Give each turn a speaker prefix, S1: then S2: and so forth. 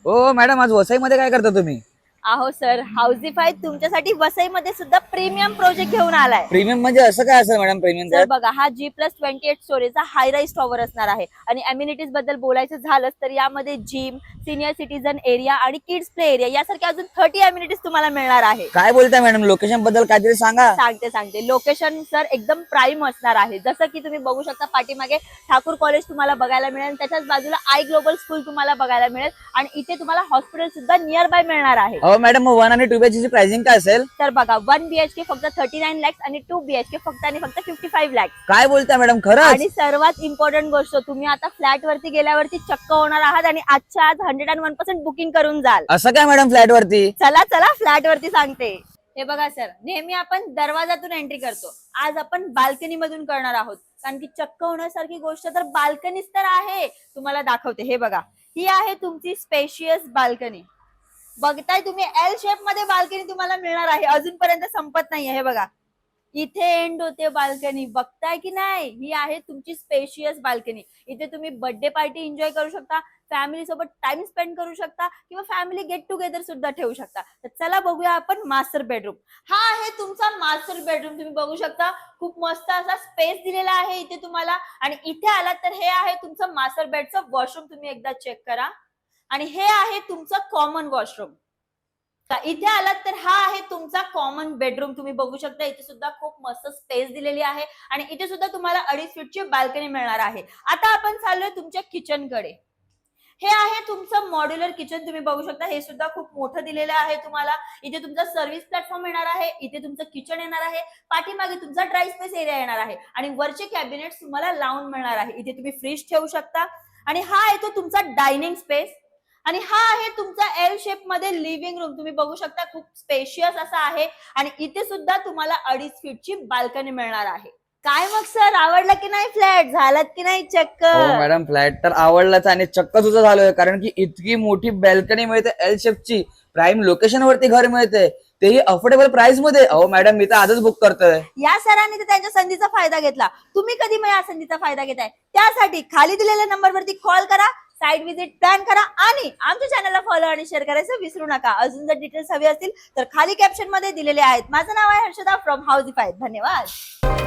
S1: हो मॅडम, आज वसईमध्ये काय करता तुम्ही?
S2: अहो सर, हाऊसिफाय तुमच्यासाठी वसईमध्ये सुद्धा प्रीमियम प्रोजेक्ट घेऊन आलाय.
S1: प्रीमियम म्हणजे असं काय असेल मॅडम प्रीमियम
S2: सर
S1: त्यात?
S2: बघा, हा G+28 स्टोरेजचा हाय राईज टॉवर असणार आहे आणि अम्युनिटीज बद्दल बोलायचं झालं तर यामध्ये जिम, सिनियर सिटीजन एरिया आणि किड्स प्ले एरिया यासारख्या अजून 30 अम्युनिटीज तुम्हाला मिळणार आहे.
S1: काय बोलताय मॅडम? लोकेशन बद्दल काहीतरी सांगा.
S2: सांगते लोकेशन सर एकदम प्राईम असणार आहे. जसं की तुम्ही बघू शकता, पाठीमागे ठाकूर कॉलेज तुम्हाला बघायला मिळेल, त्याच्याच बाजूला आय ग्लोबल स्कूल तुम्हाला बघायला मिळेल आणि इथे तुम्हाला हॉस्पिटल सुद्धा नियर बाय मिळणार आहे.
S1: हो मॅडम, 1 आणि 2 BHK ची प्राइसिंग काय असेल?
S2: तर बघा, 1 BHK फक्त 39 लॅक्स आणि 2 BHK फक्त 55 लॅक्स.
S1: काय बोलताय मॅडम, खरंच?
S2: आणि सर्वात इम्पॉर्टंट गोष्ट, तुम्ही आता फ्लॅट वरती गेल्यावरती चक्क होणार आहात आणि आजच्या आज 101% बुकिंग करून जाल.
S1: असं काय मॅडम फ्लॅट वरती?
S2: चला फ्लॅट वरती सांगते. हे बघा सर, नेहमी आपण दरवाजातून एंट्री करतो, आज आपण बाल्कनी मधून करणार आहोत. कारण की चक्क होण्यासारखी गोष्ट तर बाल्कनीच तर आहे. तुम्हाला दाखवते. हे बघा, ही आहे तुमची स्पेशियस बाल्कनी. बघताय तुम्ही, एल शेप मध्ये बाल्कनी तुम्हाला मिळणार आहे. अजूनपर्यंत संपत नाहीये. हे बघा, इथे एंड होते बाल्कनी. बघताय की नाही? ही आहे तुमची स्पेशियस बाल्कनी. इथे तुम्ही बर्थडे पार्टी एन्जॉय करू शकता, फॅमिली सोबत टाइम स्पेंड करू शकता किंवा फॅमिली गेट टुगेदर सुद्धा ठेवू शकता. तर चला बघूया आपण मास्टर बेडरूम. हा आहे तुमचा मास्टर बेडरूम. तुम्ही बघू शकता, खूप मस्त असा स्पेस दिलेला आहे इथे तुम्हाला. आणि इथे आलात तर हे आहे तुमचं मास्टर बेडचं वॉशरूम. तुम्ही एकदा चेक करा. आणि हे आहे तुमचं कॉमन वॉशरूम. इथे आलात तर हा आहे तुमचा कॉमन बेडरूम. तुम्ही बघू शकता, इथे सुद्धा खूप मस्त स्पेस दिलेली आहे आणि इथे सुद्धा तुम्हाला 2.5 फीटची बाल्कनी मिळणार आहे. आता आपण चाललोय तुमच्या किचन कडे. हे आहे तुमचं मॉड्युलर किचन. तुम्ही बघू शकता, हे सुद्धा खूप मोठं दिलेलं आहे तुम्हाला. इथे तुमचा सर्व्हिस प्लॅटफॉर्म येणार आहे, इथे तुमचं किचन येणार आहे, पाठीमागे तुमचा ड्राय स्पेस एरिया येणार आहे आणि वरचे कॅबिनेट्स तुम्हाला लावून मिळणार आहे. इथे तुम्ही फ्रीज ठेवू शकता. आणि हा येतो तुमचा डायनिंग स्पेस. आणि हा आहे तुमचा एल शेप मध्ये लिव्हिंग रूम. तुम्ही बघू शकता, खूप स्पेशियस असा आहे आणि इथे सुद्धा तुम्हाला 2.5 फीटची बाल्कनी मिळणार आहे. काय मग सर, आवडला की नाही फ्लॅट? झालात की नाही चक्क?
S1: हो मॅडम, फ्लॅट तर आवडलाच आणि चक्क सुद्धा झालोय, कारण की इतकी मोठी बाल्कनी मिळते एल शेपची, प्राईम लोकेशन वरती घर मिळते, तेही अफोर्डेबल प्राइस मध्ये. अहो मॅडम, मी तर आजच बुक करतोय.
S2: या सरांनी तर त्यांच्या संधीचा फायदा घेतला. तुम्ही कधी मग या संधीचा फायदा घेताय? त्यासाठी खाली दिलेल्या नंबरवरती कॉल करा, साइट व्हिजिट प्लॅन करा आणि आमच्या चॅनलला फॉलो आणि शेअर करायचं विसरू नका. अजून जर डिटेल्स हवी असतील तर खाली कॅप्शन मध्ये दिलेले आहेत. माझं नाव आहे हर्षदा फ्रॉम हाऊसिफाय. धन्यवाद.